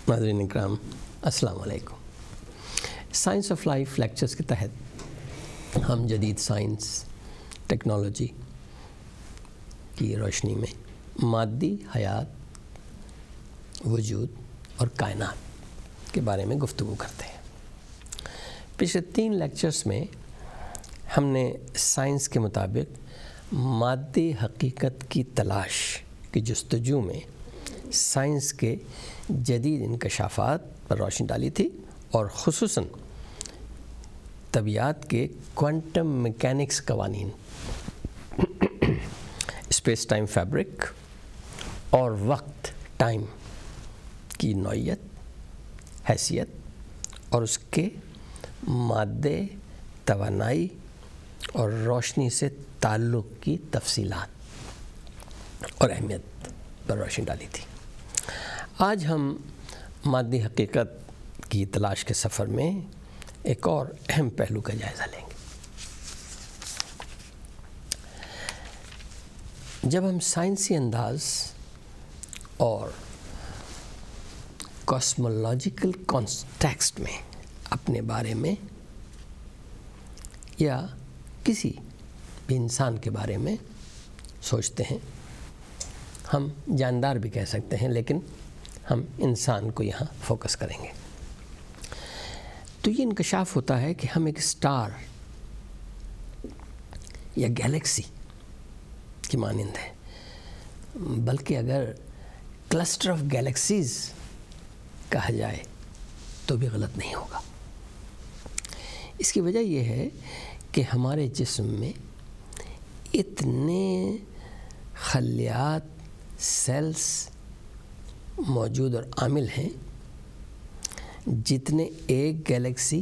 ناظرین اکرام السلام علیکم۔ سائنس آف لائف لیکچرز کے تحت ہم جدید سائنس ٹیکنالوجی کی روشنی میں مادی حیات، وجود اور کائنات کے بارے میں گفتگو کرتے ہیں۔ پچھلے 3 لیکچرز میں ہم نے سائنس کے مطابق مادی حقیقت کی تلاش کی جستجو میں سائنس کے جدید انکشافات پر روشنی ڈالی تھی، اور خصوصاً طبیعت کے کوانٹم میکینکس قوانین، اسپیس ٹائم فیبرک اور وقت ٹائم کی نوعیت، حیثیت اور اس کے مادے، توانائی اور روشنی سے تعلق کی تفصیلات اور اہمیت پر روشنی ڈالی تھی۔ آج ہم مادی حقیقت کی تلاش کے سفر میں ایک اور اہم پہلو کا جائزہ لیں گے۔ جب ہم سائنسی انداز اور کاسمولوجیکل کانٹیکسٹ میں اپنے بارے میں یا کسی بھی انسان کے بارے میں سوچتے ہیں، ہم جاندار بھی کہہ سکتے ہیں، لیکن ہم انسان کو یہاں فوکس کریں گے، تو یہ انکشاف ہوتا ہے کہ ہم ایک اسٹار یا گیلیکسی کی مانند ہیں، بلکہ اگر کلسٹر آف گیلیکسیز کہا جائے تو بھی غلط نہیں ہوگا۔ اس کی وجہ یہ ہے کہ ہمارے جسم میں اتنے خلیات، سیلز موجود اور عامل ہیں جتنے ایک گیلیکسی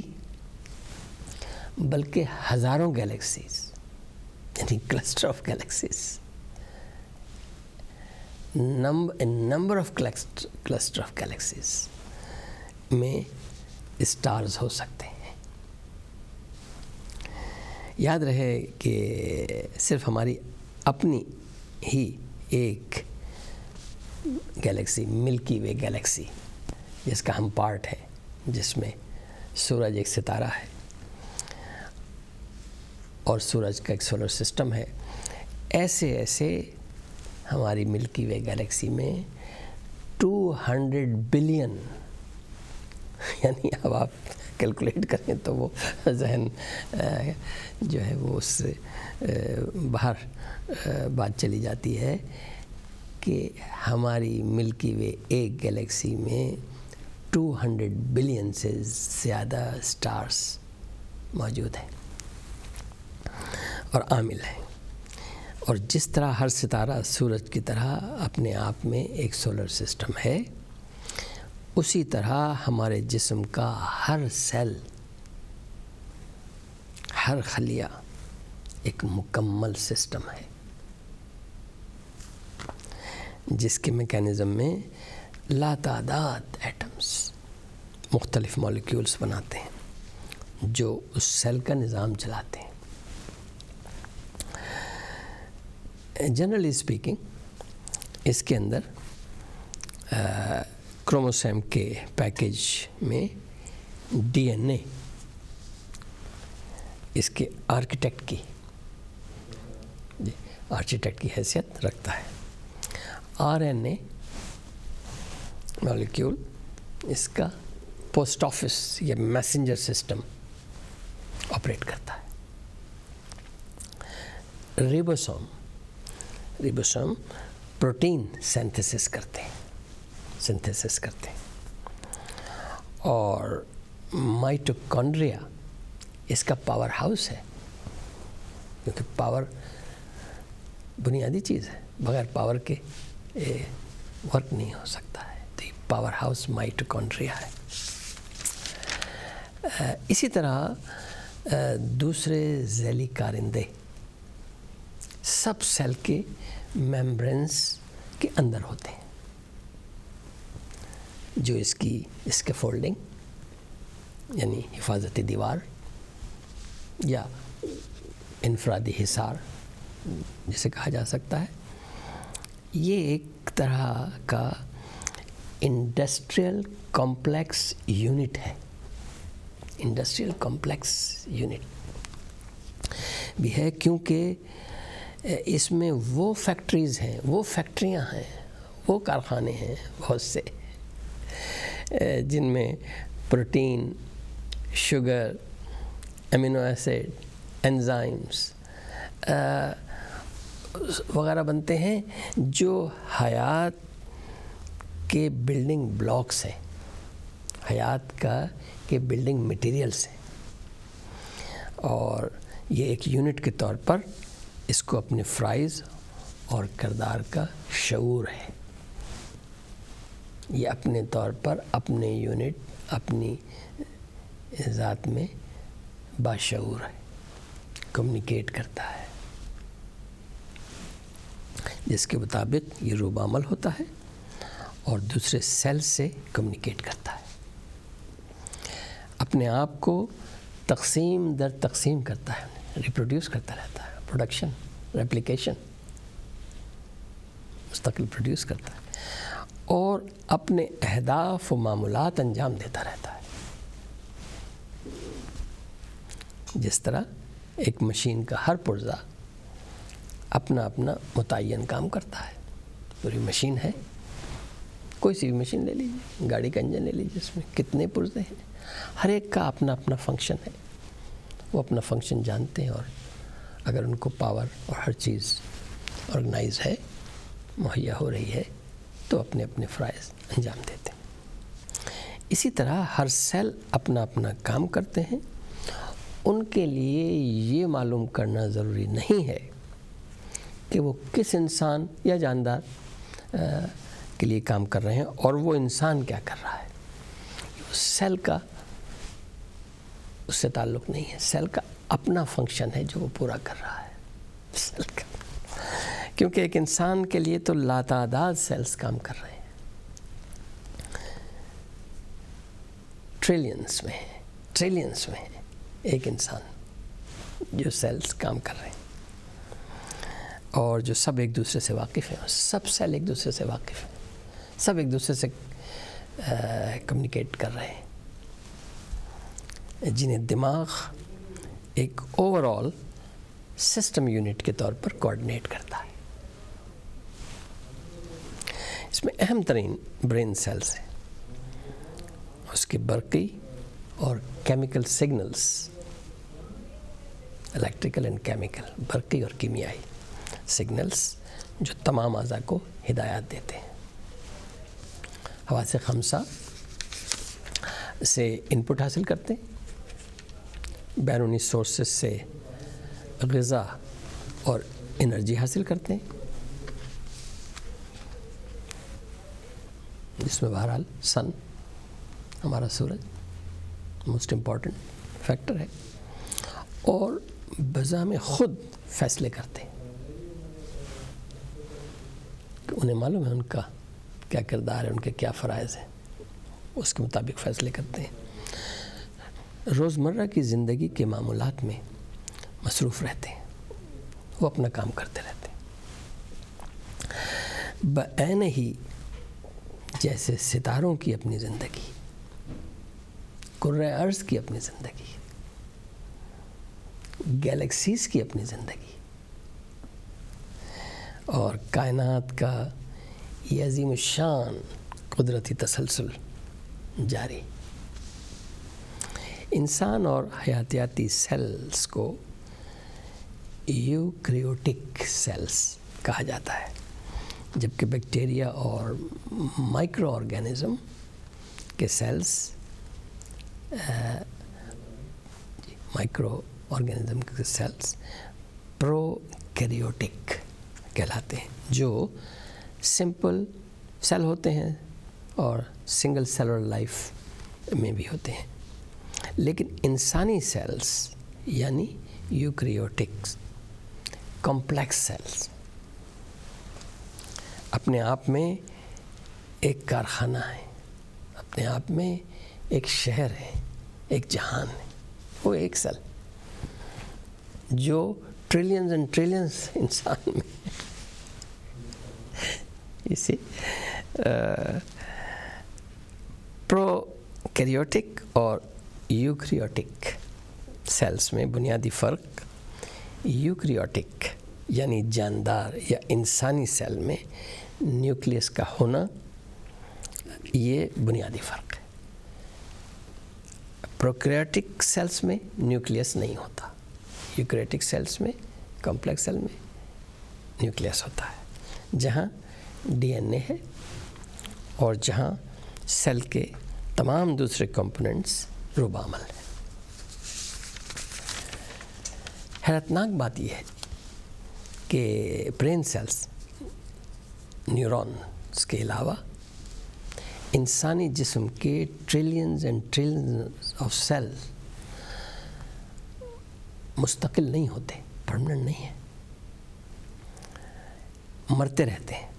بلکہ ہزاروں گیلیکسیز، یعنی cluster of galaxies, number of cluster of galaxies میں اسٹارز ہو سکتے ہیں۔ یاد رہے کہ صرف ہماری اپنی ہی ایک گیلیکسی، ملکی وے گیلیکسی، جس کا ہم پارٹ ہیں، جس میں سورج ایک ستارہ ہے اور سورج کا ایک سولر سسٹم ہے، ایسے ہماری ملکی وے گیلیکسی میں 200 بلین، یعنی اب آپ کیلکولیٹ کریں تو وہ ذہن جو ہے وہ اس سے باہر بات چلی جاتی ہے کہ ہماری ملکی وے ایک گیلیکسی میں 200 بلین سے زیادہ سٹارز موجود ہیں اور عامل ہیں، اور جس طرح ہر ستارہ سورج کی طرح اپنے آپ میں ایک سولر سسٹم ہے، اسی طرح ہمارے جسم کا ہر سیل، ہر خلیہ ایک مکمل سسٹم ہے، جس کے میکینزم میں لاتعداد ایٹمز مختلف مالیکیولز بناتے ہیں جو اس سیل کا نظام چلاتے ہیں۔ جنرلی اسپیکنگ، اس کے اندر کروموسوم کے پیکیج میں ڈی این اے اس کے آرکیٹیکٹ کی حیثیت رکھتا ہے۔ آر این اے مالیکیول اس کا پوسٹ آفس یا میسنجر سسٹم آپریٹ کرتا ہے۔ ریبوسوم پروٹین سینتھیسس کرتے ہیں، اور مائٹوکونڈریا اس کا پاور ہاؤس ہے، کیونکہ پاور بنیادی چیز ہے، بغیر پاور کے ورک نہیں ہو سکتا ہے، تو یہ پاور ہاؤس مائٹوکونڈریا ہے۔ اسی طرح دوسرے ذیلی کارندے سب سیل کے میمبرینز کے اندر ہوتے ہیں، جو اس کی اسکیفولڈنگ یعنی حفاظتی دیوار یا انفرادی حصار جسے کہا جا سکتا ہے، یہ ایک طرح کا انڈسٹریل کمپلیکس یونٹ ہے، انڈسٹریل کمپلیکس یونٹ بھی ہے، کیونکہ اس میں وہ فیکٹریز ہیں، وہ فیکٹریاں ہیں، وہ کارخانے ہیں بہت سے، جن میں protein, sugar, amino acid, enzymes وغیرہ بنتے ہیں، جو حیات کے بلڈنگ بلاکس ہیں، حیات کے بلڈنگ مٹیریلز ہیں، اور یہ ایک یونٹ کے طور پر اس کو اپنے فرائض اور کردار کا شعور ہے. یہ اپنے طور پر اپنے یونٹ، اپنی ذات میں باشعور ہے، کمیونیکیٹ کرتا ہے، جس کے مطابق یہ روب عمل ہوتا ہے اور دوسرے سیل سے کمیونیکیٹ کرتا ہے، اپنے آپ کو تقسیم در تقسیم کرتا ہے، ریپروڈیوس کرتا رہتا ہے، پروڈکشن، ریپلیکیشن مستقل پروڈیوس کرتا ہے، اور اپنے اہداف و معمولات انجام دیتا رہتا ہے. جس طرح ایک مشین کا ہر پرزہ اپنا اپنا متعین کام کرتا ہے. پوری مشین ہے، کوئی سی بھی مشین لے لیجیے، گاڑی کا انجن لے لیجیے، اس میں کتنے پرزے ہیں، ہر ایک کا اپنا اپنا فنکشن ہے، وہ اپنا فنکشن جانتے ہیں، اور اگر ان کو پاور اور ہر چیز آرگنائز ہے، مہیا ہو رہی ہے، تو اپنے اپنے فرائض انجام دیتے ہیں. اسی طرح ہر سیل اپنا اپنا کام کرتے ہیں. ان کے لیے یہ معلوم کرنا ضروری نہیں ہے کہ وہ کس انسان یا جاندار کے لیے کام کر رہے ہیں اور وہ انسان کیا کر رہا ہے. سیل کا اس سے تعلق نہیں ہے، سیل کا اپنا فنکشن ہے جو وہ پورا کر رہا ہے سیل کا، کیونکہ ایک انسان کے لیے تو لاتعداد سیلز کام کر رہے ہیں، ٹریلینز میں ایک انسان جو سیلز کام کر رہے ہیں، اور جو سب ایک دوسرے سے واقف ہیں، سب سیل ایک دوسرے سے واقف ہیں، سب ایک دوسرے سے کمیونیکیٹ کر رہے ہیں، جنہیں دماغ ایک اوور آل سسٹم یونٹ کے طور پر کوآرڈینیٹ کرتا ہے. اس میں اہم ترین برین سیلز ہیں، اس کے برقی اور chemical signals, electrical and chemical, برقی اور کیمیائی سگنلز جو تمام اعضاء کو ہدایات دیتے ہیں. حواس خمسہ سے انپٹ حاصل کرتے ہیں، بیرونی سورسز سے غذا اور انرجی حاصل کرتے ہیں، جس میں بہرحال سن، ہمارا سورج موسٹ امپورٹنٹ فیکٹر ہے، اور بذات خود فیصلے کرتے ہیں کہ انہیں معلوم ہے ان کا کیا کردار ہے، ان کے کیا فرائض ہیں، اس کے مطابق فیصلے کرتے ہیں. روزمرہ کی زندگی کے معمولات میں مصروف رہتے ہیں، وہ اپنا کام کرتے رہتے ہیں، بعین ہی جیسے ستاروں کی اپنی زندگی، کرۂ ارض کی اپنی زندگی، گیلیکسیز کی اپنی زندگی، اور کائنات کا یہ عظیم الشان قدرتی تسلسل جاری. انسان اور حیاتیاتی سیلز کو یوکریوٹک سیلز کہا جاتا ہے، جبکہ بیکٹیریا اور مائکرو آرگینزم کے سیلز پروکیریوٹک کہلاتے ہیں، جو سمپل سیل ہوتے ہیں اور سنگل سیلر لائف میں بھی ہوتے ہیں. لیکن انسانی سیلز یعنی یوکریوٹکس کمپلیکس سیلز اپنے آپ میں ایک کارخانہ ہے، اپنے آپ میں ایک شہر ہے، ایک جہان ہے. وہ ایک سیل جو ٹریلینز اینڈ ٹریلینز انسان میں اسے پروکیریوٹک اور یوکریوٹک سیلز میں بنیادی فرق، یوکریوٹک یعنی جاندار یا انسانی سیل میں نیوکلیس کا ہونا، یہ بنیادی فرق ہے۔ پروکیریوٹک سیلز میں نیوکلیس نہیں ہوتا، یوکریوٹک سیلز میں، کمپلیکس سیل میں نیوکلیس ہوتا ہے، جہاں ڈی این اے ہے اور جہاں سیل کے تمام دوسرے کمپوننٹس روبہ عمل ہیں۔ حیرتناک بات یہ ہے کہ برین سیلز، نیورونز کے علاوہ انسانی جسم کے trillions and trillions of cell مستقل نہیں ہوتے، پرماننٹ نہیں ہیں، مرتے رہتے ہیں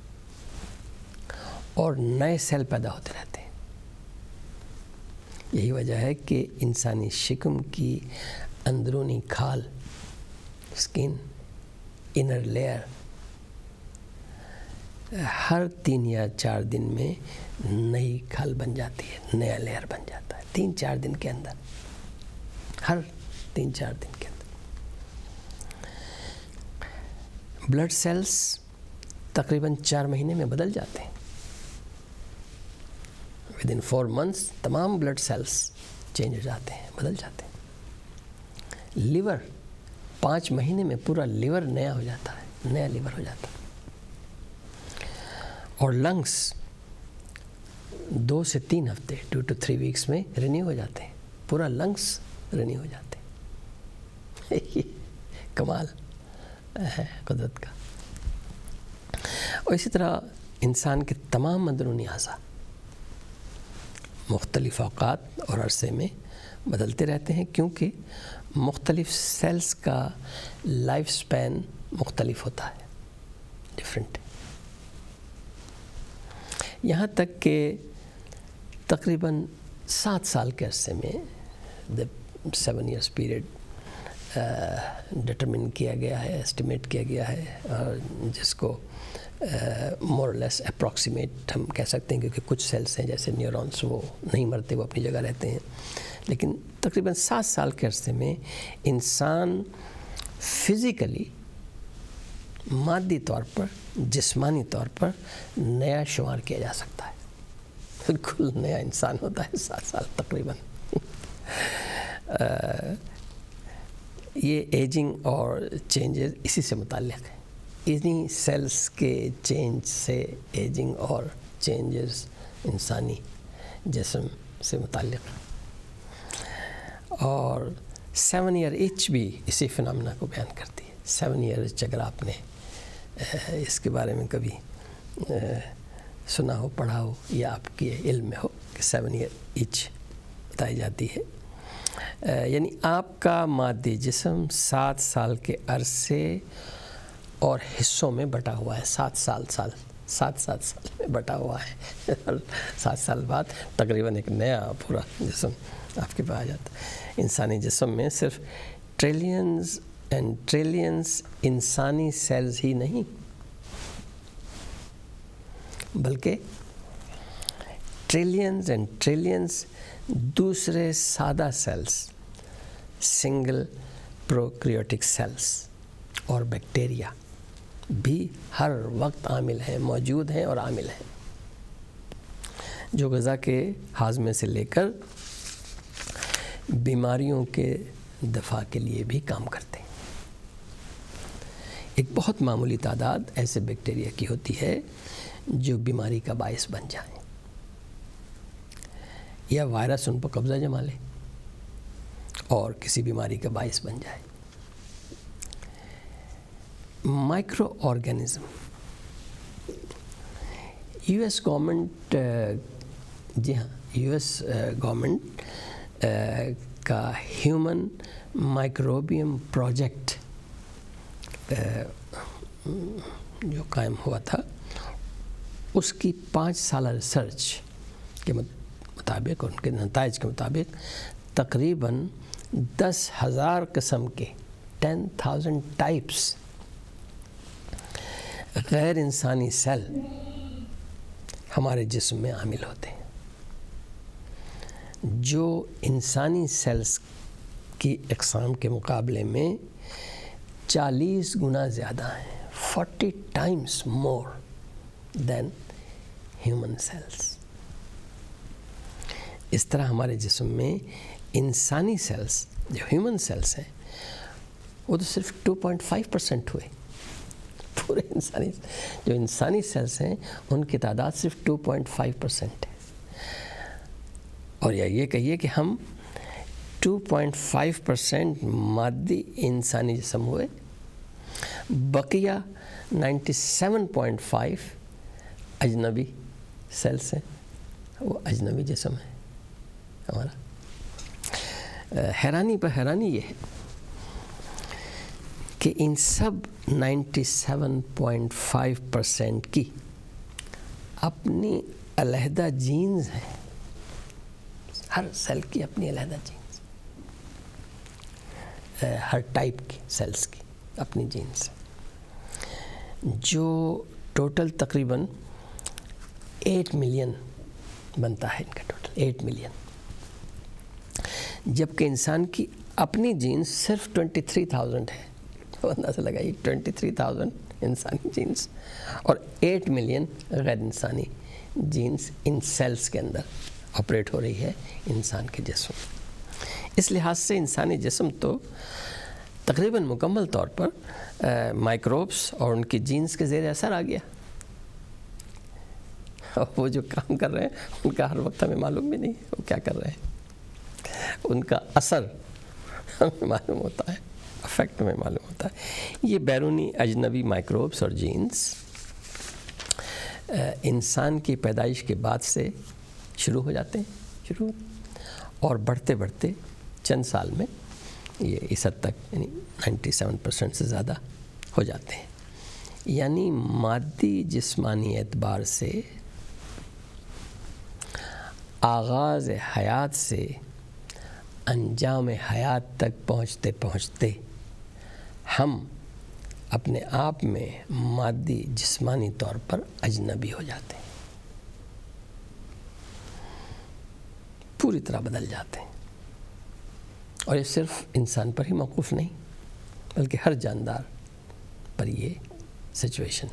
اور نئے سیل پیدا ہوتے رہتے ہیں۔ یہی وجہ ہے کہ انسانی شکم کی اندرونی کھال، اسکن، انر لیئر، ہر 3 یا 4 دن میں نئی کھال بن جاتی ہے، نیا لیئر بن جاتا ہے 3-4 دن کے اندر، ہر 3-4 دن کے اندر۔ بلڈ سیلز تقریباً 4 مہینے میں بدل جاتے ہیں۔ ودن 4 months تمام بلڈ سیلز چینج ہو جاتے ہیں، بدل جاتے ہیں۔ لیور 5 مہینے میں پورا لیور نیا ہو جاتا ہے، نیا لیور ہو جاتا ہے۔ اور لنگس 2 سے 3 ہفتے 2 to 3 weeks میں رینیو ہو جاتے ہیں، پورا لنگس رینیو ہو جاتے ہیں۔ یہ کمال ہے قدرت کا۔ اور اسی طرح انسان کے تمام اندرونی اعضاء مختلف اوقات اور عرصے میں بدلتے رہتے ہیں، کیونکہ مختلف سیلز کا لائف سپین مختلف ہوتا ہے، ڈفرینٹ۔ یہاں تک کہ تقریباً 7 سال کے عرصے میں 7 years پیریڈ ڈٹرمن کیا گیا ہے، اسٹیمیٹ کیا گیا ہے، اور جس کو مور لیس اپروکسیمیٹ ہم کہہ سکتے ہیں، کیونکہ کچھ سیلز ہیں جیسے نیورونس وہ نہیں مرتے، وہ اپنی جگہ رہتے ہیں، لیکن تقریباً 7 سال کے عرصے میں انسان فزیکلی، مادی طور پر، جسمانی طور پر نیا شمار کیا جا سکتا ہے، بالکل نیا انسان ہوتا ہے 7 سال تقریباً۔ یہ ایجنگ اور چینجز اسی سے متعلق ہے، انہی سیلز کے چینج سے ایجنگ اور چینجز انسانی جسم سے متعلق ہے۔ اور 7 year itch بھی اسی فنامنا کو بیان کرتی ہے۔ 7 year itch اگر آپ نے اس کے بارے میں کبھی سنا ہو، پڑھا ہو، یا آپ کے علم میں ہو کہ 7 year itch بتائی جاتی ہے، یعنی آپ کا مادی جسم 7 سال کے عرصے اور حصوں میں بٹا ہوا ہے، 7 سال میں بٹا ہوا ہے، اور 7 سال بعد تقریباً ایک نیا پورا جسم آپ کے پاس آ جاتا ہے۔ انسانی جسم میں صرف ٹریلینز اینڈ ٹریلینز انسانی سیلز ہی نہیں، بلکہ ٹریلینز اینڈ ٹریلینز دوسرے سادہ سیلز، سنگل پروکیریوٹک سیلز اور بیکٹیریا بھی ہر وقت عامل ہیں، موجود ہیں اور عامل ہیں، جو غذا کے ہاضمے سے لے کر بیماریوں کے دفاع کے لیے بھی کام کرتے ہیں۔ ایک بہت معمولی تعداد ایسے بیکٹیریا کی ہوتی ہے جو بیماری کا باعث بن جائیں، یا وائرس ان پر قبضہ جما لے اور کسی بیماری کا باعث بن جائے۔ مائکرو آرگینزم، US گورنمنٹ، جی ہاں، US گورنمنٹ کا ہیومن مائکروبیم پروجیکٹ جو قائم ہوا تھا، اس کی 5 سالہ ریسرچ کے مطابق، ان کے نتائج کے مطابق، تقریباً 10,000 قسم کے 10,000 ٹائپس غیر انسانی سیل ہمارے جسم میں عامل ہوتے ہیں۔ جو انسانی سیلز کی اقسام کے مقابلے میں 40 گنا زیادہ ہیں، 40 times more than human cells۔ اس طرح ہمارے جسم میں انسانی سیلز جو ہیومن سیلز ہیں وہ تو صرف 2.5% ہوئے، پورے انسانی سیلز ہیں ان کی تعداد صرف 2.5% ہے، اور یا یہ کہیے کہ ہم 2.5% مادی انسانی جسم ہوئے، بقیہ 97.5 اجنبی سیلز ہیں، وہ اجنبی جسم ہے ہمارا۔ حیرانی پر حیرانی یہ ہے کہ ان سب 97.5% کی اپنی علیحدہ جینز ہیں، ہر سیل کی اپنی علیحدہ جینز، ہر ٹائپ کی سیلز کی اپنی جینز، جو ٹوٹل تقریباً 8 ملین بنتا ہے، ان کا ٹوٹل 8 ملین، جبکہ انسان کی اپنی جینز صرف 23,000 ہے۔ تو اندازہ لگائیے 23,000 انسانی جینز اور 8 ملین غیر انسانی جینز ان سیلز کے اندر آپریٹ ہو رہی ہے انسان کے جسم۔ اس لحاظ سے انسانی جسم تو تقریباً مکمل طور پر مائکروبس اور ان کی جینز کے زیر اثر آ گیا، اور وہ جو کام کر رہے ہیں ان کا ہر وقت ہمیں معلوم بھی نہیں ہے وہ کیا کر رہے ہیں، ان کا اثر ہمیں معلوم ہوتا ہے، افیکٹ میں معلوم ہوتا ہے۔ یہ بیرونی اجنبی مائکروبس اور جینز انسان کی پیدائش کے بعد سے شروع ہو جاتے ہیں، اور بڑھتے بڑھتے چند سال میں یہ اس حد تک یعنی 97% سے زیادہ ہو جاتے ہیں۔ یعنی مادی جسمانی اعتبار سے آغاز حیات سے انجام حیات تک پہنچتے پہنچتے ہم اپنے آپ میں مادی جسمانی طور پر اجنبی ہو جاتے ہیں، پوری طرح بدل جاتے ہیں، اور یہ صرف انسان پر ہی موقوف نہیں بلکہ ہر جاندار پر یہ سچویشن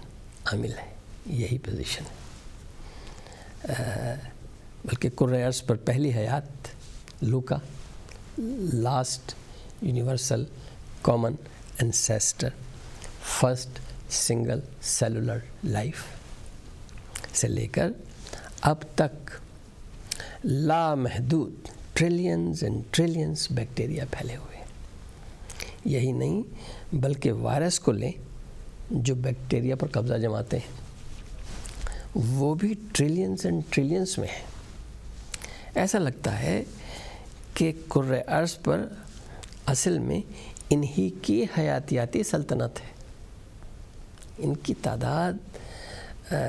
عامل ہے، یہی پوزیشن ہے۔ بلکہ کرۂ ارض پر پہلی حیات LUCA, last universal common ancestor, first single cellular life سے لے کر اب تک لامحدود ٹریلینز اینڈ ٹریلینز بیکٹیریا پھیلے ہوئے ہیں۔ یہی نہیں بلکہ وائرس کو لیں جو بیکٹیریا پر قبضہ جماتے ہیں، وہ بھی ٹریلینز اینڈ ٹریلینز میں ہیں۔ ایسا لگتا ہے کہ کرۂ ارض پر اصل میں انہی کی حیاتیاتی سلطنت ہے، ان کی تعداد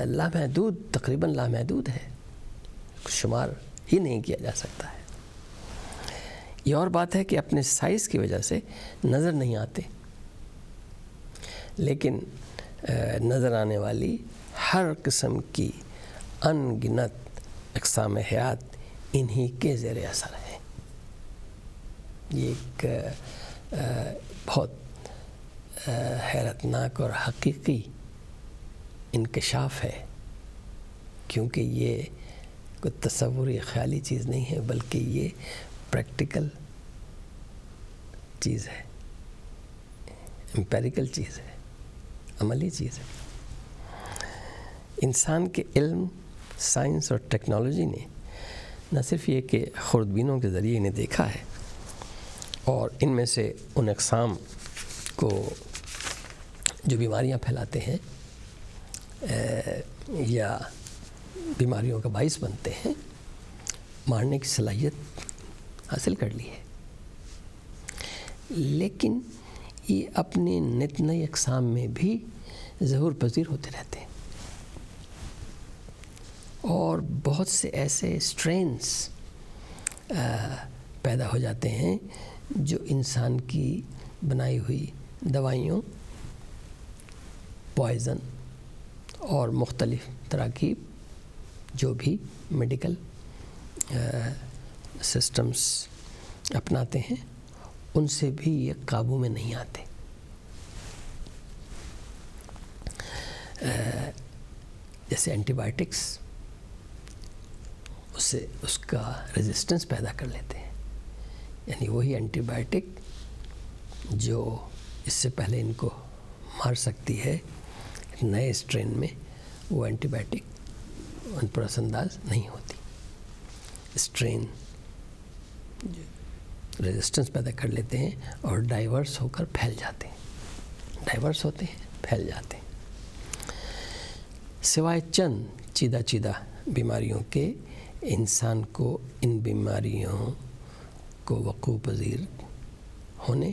لامحدود، تقریباً لامحدود ہے، شمار ہی نہیں کیا جا سکتا ہے۔ یہ اور بات ہے کہ اپنے سائز کی وجہ سے نظر نہیں آتے، لیکن نظر آنے والی ہر قسم کی ان گنت اقسام حیات انہی کے زیر اثر ہے۔ یہ ایک بہت حیرتناک اور حقیقی انکشاف ہے، کیونکہ یہ کوئی تصوری خیالی چیز نہیں ہے بلکہ یہ پریکٹیکل چیز ہے، امپیریکل چیز ہے، عملی چیز ہے۔ انسان کے علم، سائنس اور ٹیکنالوجی نے نہ صرف یہ کہ خوردبینوں کے ذریعے انہیں دیکھا ہے اور ان میں سے ان اقسام کو جو بیماریاں پھیلاتے ہیں یا بیماریوں کا باعث بنتے ہیں، مارنے کی صلاحیت حاصل کر لی ہے، لیکن یہ اپنے نت نئے اقسام میں بھی ظہور پذیر ہوتے رہتے ہیں، اور بہت سے ایسے اسٹرینس پیدا ہو جاتے ہیں جو انسان کی بنائی ہوئی دوائیوں، پوائزن اور مختلف تراکیب جو بھی میڈیکل سسٹمز اپناتے ہیں ان سے بھی یہ قابو میں نہیں آتے. جیسے اینٹی بائیوٹکس اس کا ریزسٹنس پیدا کر لیتے ہیں. یعنی وہی اینٹی بائیوٹک جو اس سے پہلے ان کو مار سکتی ہے، نئے اسٹرین میں وہ اینٹی بائیوٹک ان پر اثر انداز نہیں ہوتی. اسٹرین ریزسٹنس پیدا کر لیتے ہیں اور ڈائیورس ہو کر پھیل جاتے ہیں، ڈائیورس ہوتے ہیں، پھیل جاتے ہیں. سوائے چند چیدہ بیماریوں کے انسان کو ان بیماریوں کو وقوع پذیر ہونے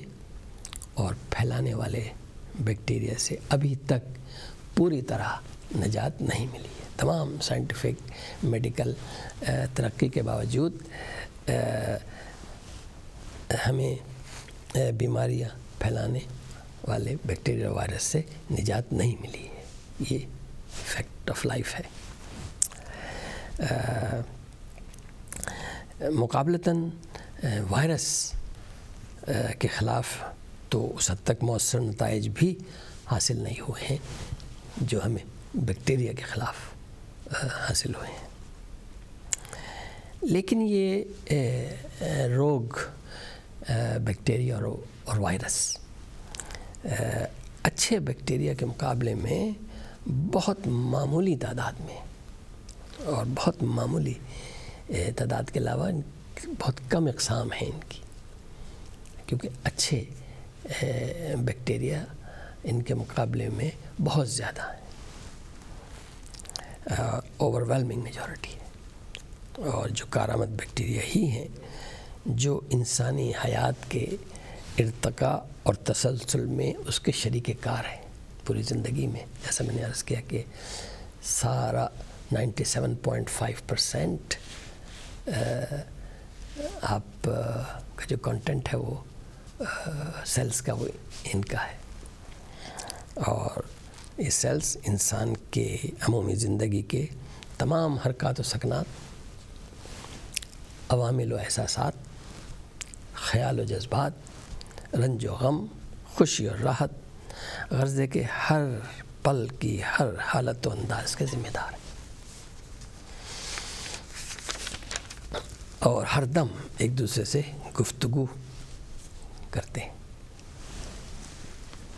اور پھیلانے والے بیکٹیریا سے ابھی تک پوری طرح نجات نہیں ملی ہے. تمام سائنٹیفک میڈیکل ترقی کے باوجود ہمیں بیماریاں پھیلانے والے بیکٹیریا وائرس سے نجات نہیں ملی ہے. یہ فیکٹ آف لائف ہے. مقابلتاً وائرس کے خلاف تو اس حد تک مؤثر نتائج بھی حاصل نہیں ہوئے ہیں جو ہمیں بیکٹیریا کے خلاف حاصل ہوئے ہیں. لیکن یہ روگ بیکٹیریا اور وائرس اچھے بیکٹیریا کے مقابلے میں بہت معمولی تعداد میں اور بہت معمولی تعداد کے علاوہ بہت کم اقسام ہیں ان کی، کیونکہ اچھے بیکٹیریا ان کے مقابلے میں بہت زیادہ ہیں، اوور ویلمنگ میجورٹی ہے. اور جو کارآمد بیکٹیریا ہی ہیں جو انسانی حیات کے ارتقاء اور تسلسل میں اس کے شریک کار ہیں پوری زندگی میں. جیسا میں نے عرض کیا کہ سارا 97.5% آپ کا جو کنٹینٹ ہے وہ سیلز کا وہ ان کا ہے. اور یہ سیلز انسان کے عمومی زندگی کے تمام حرکات و سکنات، عوامل و احساسات، خیال و جذبات، رنج و غم، خوشی اور راحت، غرض ہے کہ ہر پل کی ہر حالت و انداز کے ذمہ دار ہے اور ہر دم ایک دوسرے سے گفتگو کرتے ہیں،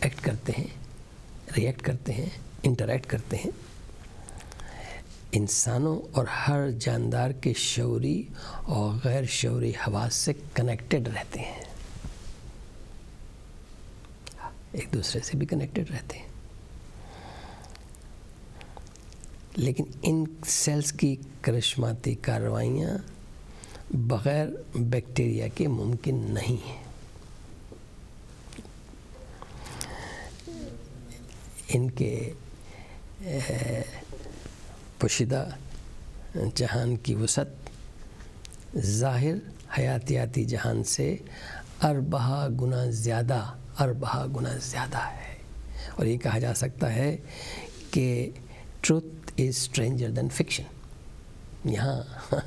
ایکٹ کرتے ہیں، ری ایکٹ کرتے ہیں، انٹریکٹ کرتے ہیں. انسانوں اور ہر جاندار کے شعوری اور غیر شعوری حواس سے کنیکٹڈ رہتے ہیں، ایک دوسرے سے بھی کنیکٹڈ رہتے ہیں. لیکن ان سیلز کی کرشماتی کارروائیاں بغیر بیکٹیریا کے ممکن نہیں ہیں. ان کے پوشیدہ جہان کی وسعت ظاہر حیاتیاتی جہان سے اربعہ گنا زیادہ ہے. اور یہ کہا جا سکتا ہے کہ truth is stranger than fiction. یہاں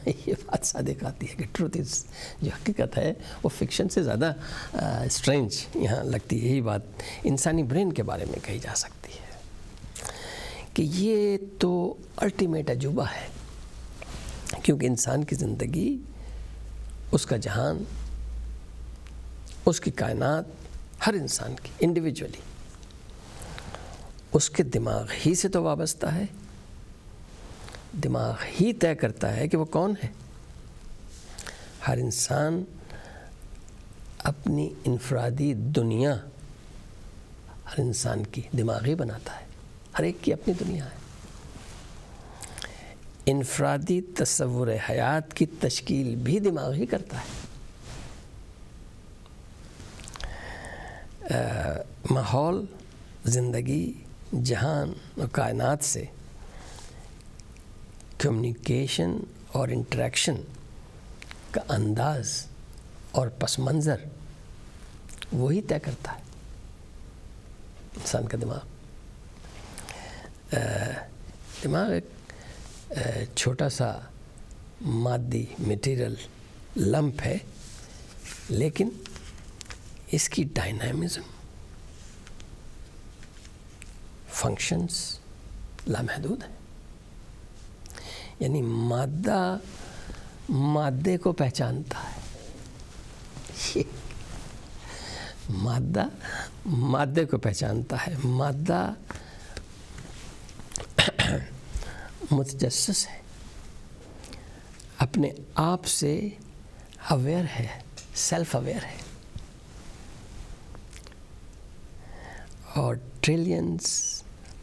یہ بات صادق آتی ہے کہ ٹروتھ از، جو حقیقت ہے وہ فکشن سے زیادہ اسٹرینج یہاں لگتی ہے. یہی بات انسانی برین کے بارے میں کہی جا سکتی ہے کہ یہ تو الٹیمیٹ عجوبہ ہے، کیونکہ انسان کی زندگی، اس کا جہان، اس کی کائنات، ہر انسان کی انڈیویجولی اس کے دماغ ہی سے تو وابستہ ہے. دماغ ہی طے کرتا ہے کہ وہ کون ہے. ہر انسان اپنی انفرادی دنیا ہر انسان کی دماغی بناتا ہے، ہر ایک کی اپنی دنیا ہے. انفرادی تصور حیات کی تشکیل بھی دماغ ہی کرتا ہے. ماحول، زندگی، جہان اور کائنات سے کمیونیکیشن اور انٹریکشن کا انداز اور پس منظر وہی طے کرتا ہے انسان کا دماغ. دماغ ایک چھوٹا سا مادی میٹیریل لمپ ہے، لیکن اس کی ڈائنامزم، فنکشنز لامحدود ہیں. یعنی مادے کو پہچانتا ہے، مادے کو پہچانتا ہے. مادہ متجسس ہے، اپنے آپ سے اویئر ہے، سیلف اویئر ہے، اور trillions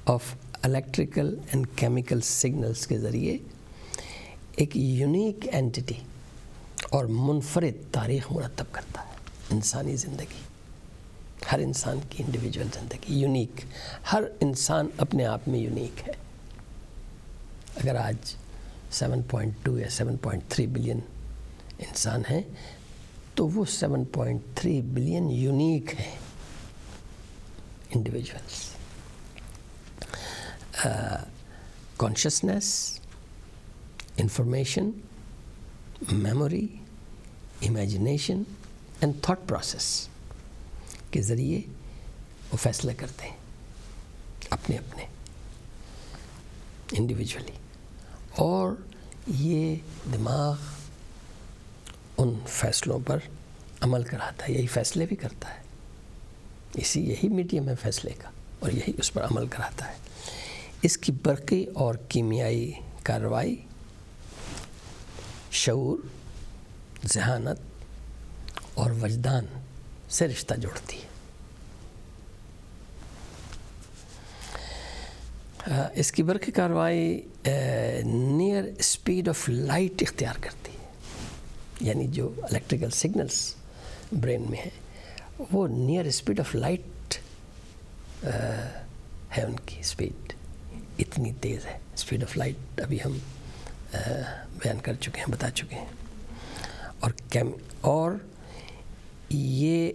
of electrical and chemical signals کے ذریعے ایک یونیک اینٹی اور منفرد تاریخ مرتب کرتا ہے. انسانی زندگی، ہر انسان کی انڈیویجول زندگی یونیک، ہر انسان اپنے آپ میں یونیک ہے. اگر آج 7.2 یا 7.3 بلین انسان ہیں تو وہ 7.3 بلین یونیک ہیں individuals. Consciousness, information, memory, imagination and thought process کے ذریعے وہ فیصلے کرتے ہیں اپنے انڈیویجولی، اور یہ دماغ ان فیصلوں پر عمل کراتا ہے، یہی فیصلے بھی کرتا ہے. یہی میڈیم ہے فیصلے کا، اور یہی اس پر عمل کراتا ہے. اس کی برقی اور کیمیائی کارروائی شعور، ذہانت اور وجدان سے رشتہ جوڑتی ہے. اس کی برقی کارروائی نیئر اسپیڈ آف لائٹ اختیار کرتی ہے. یعنی جو الیکٹریکل سگنلز برین میں ہیں وہ نیئر اسپیڈ آف لائٹ ہے. ان کی اسپیڈ اتنی تیز ہے. اسپیڈ آف لائٹ ابھی ہم بیان کر چکے ہیں، بتا چکے ہیں. اور یہ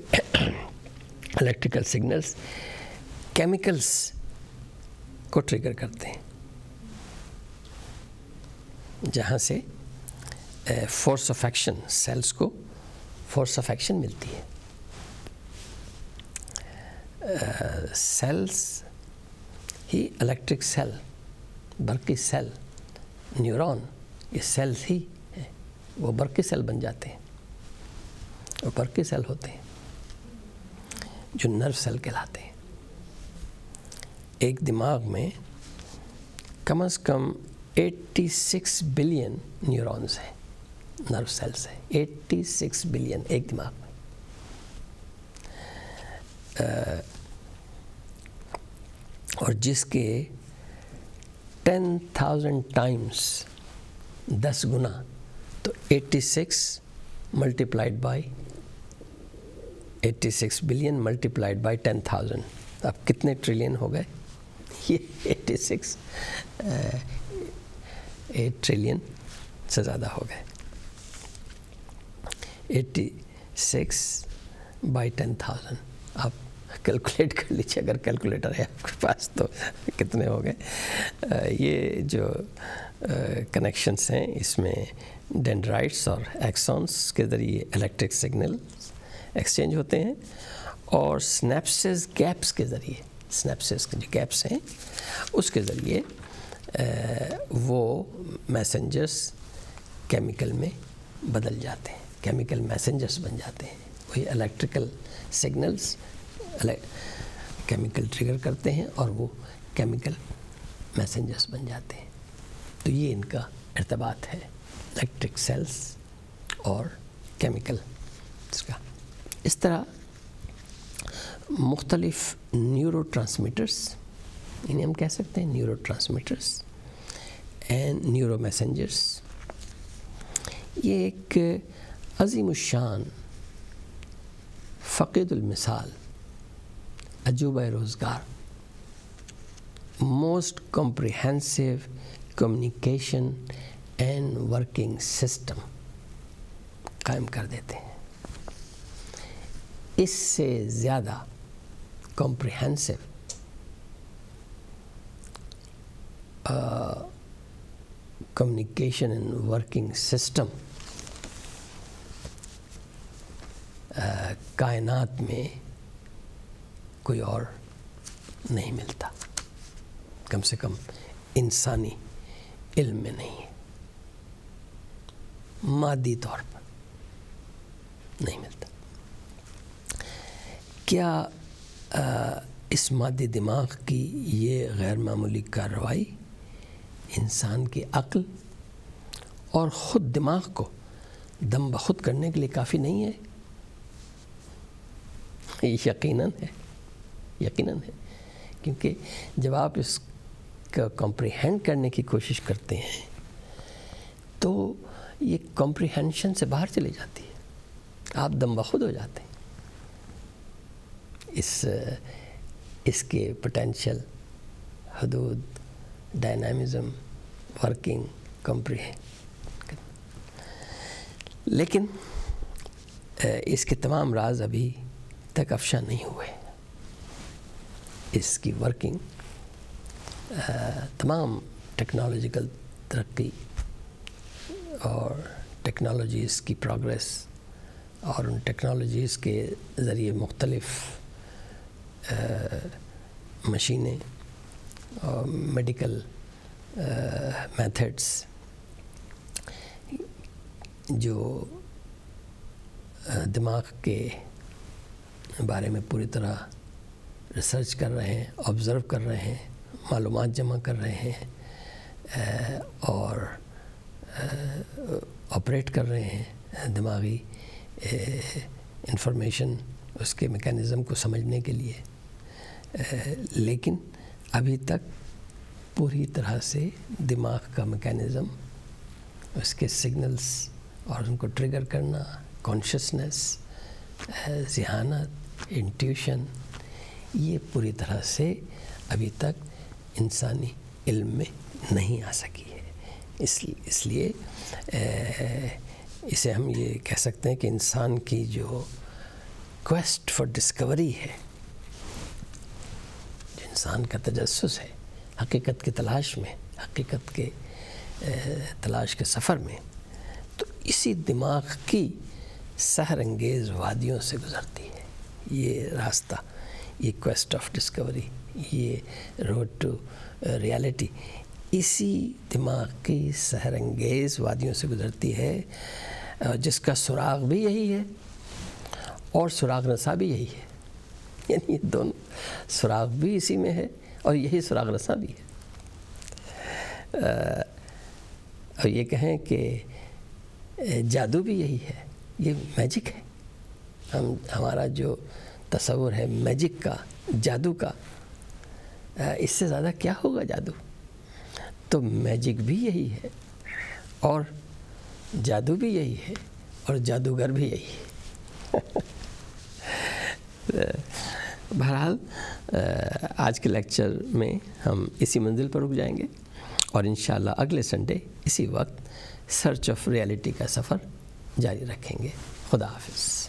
الیکٹریکل سگنلز کیمیکلز کو ٹریگر کرتے ہیں، جہاں سے فورس آف ایکشن، سیلز کو فورس آف ایکشن ملتی ہے. سیلز ہی الیکٹرک سیل، برقی سیل، نیورون، یہ سیلز ہی ہیں، وہ برقی سیل بن جاتے ہیں. وہ برقی سیل ہوتے ہیں جو نرو سیل کہلاتے ہیں. ایک دماغ میں کم از کم 86 بلین نیورونز ہیں، نرو سیلز ہیں. 86 بلین ایک دماغ میں. اور جس کے 10,000 ٹائمز 10 گنا، تو 86 multiplied by 86 billion multiplied by 10,000. اب کتنے ٹریلین ہو گئے؟ یہ 86 8 ٹریلین سے زیادہ ہو گئے. 86 بائی 10,000. آپ کیلکولیٹ کر لیجیے اگر کیلکولیٹر ہے آپ کے پاس تو کتنے ہو گئے. یہ جو کنیکشنس ہیں اس میں ڈینڈرائٹس اور ایکسونس کے ذریعے الیکٹرک سگنل ایکسچینج ہوتے ہیں، اور سنیپسز گیپس کے ذریعے، سنیپسز کے جو گیپس ہیں اس کے ذریعے وہ میسنجرس کیمیکل میں بدل جاتے ہیں، کیمیکل میسنجرس بن جاتے ہیں. وہی الیکٹریکل سگنلز کیمیکل ٹریگر کرتے ہیں اور وہ کیمیکل میسنجرس بن جاتے ہیں. تو یہ ان کا ارتباط ہے، الیکٹرک سیلز اور کیمیکل کا. اس طرح مختلف نیورو ٹرانسمیٹرس، انہیں ہم کہہ سکتے ہیں neuro transmitters and neuro messengers, یہ ایک عظیم الشان، فقید المثال، عجوبہ روزگار، most comprehensive communication and working system قائم کر دیتے ہیں. اس سے زیادہ comprehensive communication and working system کائنات میں کوئی اور نہیں ملتا، کم سے کم انسانی علم میں نہیں ہے، مادی طور پر نہیں ملتا۔ کیا اس مادی دماغ کی یہ غیر معمولی کارروائی انسان کی عقل اور خود دماغ کو دم بخود کرنے کے لیے کافی نہیں ہے؟ یقیناً ہے، یقیناً ہے، کیونکہ جب آپ اس کا کمپریہینڈ کرنے کی کوشش کرتے ہیں تو یہ کمپریہنشن سے باہر چلی جاتی ہے، آپ دم بخود ہو جاتے ہیں اس کے پوٹینشیل، حدود، ڈائنامزم، ورکنگ، کمپریہینڈ۔ لیکن اس کے تمام راز ابھی تک افشا نہیں ہوئے۔ اس کی ورکنگ، تمام ٹیکنالوجیکل ترقی اور ٹیکنالوجیز کی پروگریس اور ان ٹیکنالوجیز کے ذریعے مختلف مشینیں اور میڈیکل میتھڈس جو دماغ کے بارے میں پوری طرح ریسرچ کر رہے ہیں، آبزرو کر رہے ہیں، معلومات جمع کر رہے ہیں اور آپریٹ کر رہے ہیں دماغی انفارمیشن، اس کے میکانزم کو سمجھنے کے لیے، لیکن ابھی تک پوری طرح سے دماغ کا میکانزم، اس کے سگنلز اور ان کو ٹریگر کرنا، کانشسنس، ذہانت، انٹیوشن، یہ پوری طرح سے ابھی تک انسانی علم میں نہیں آ سکی ہے۔ اس لیے اسے ہم یہ کہہ سکتے ہیں کہ انسان کی جو کویسٹ فار ڈسکوری ہے، جو انسان کا تجسس ہے حقیقت کی تلاش میں، حقیقت کے تلاش کے سفر میں، تو اسی دماغ کی سحر انگیز وادیوں سے گزرتی ہے یہ راستہ، یہ کویسٹ آف ڈسکوری، یہ روڈ ٹو ریالٹی اسی دماغ کی سحر انگیز وادیوں سے گزرتی ہے، جس کا سراغ بھی یہی ہے اور سراغ رساں بھی یہی ہے، یعنی یہ دونوں، سراغ بھی اسی میں ہے اور یہی سراغ رساں بھی ہے۔ اور یہ کہیں کہ جادو بھی یہی ہے، یہ میجک ہے۔ ہمارا جو تصور ہے میجک کا، جادو کا، اس سے زیادہ کیا ہوگا جادو؟ تو میجک بھی یہی ہے اور جادو بھی یہی ہے اور جادوگر بھی یہی ہے۔ بہرحال آج کے لیکچر میں ہم اسی منزل پر رک جائیں گے اور انشاءاللہ اگلے سنڈے اسی وقت سرچ آف ریالٹی کا سفر جاری رکھیں گے۔ خدا حافظ۔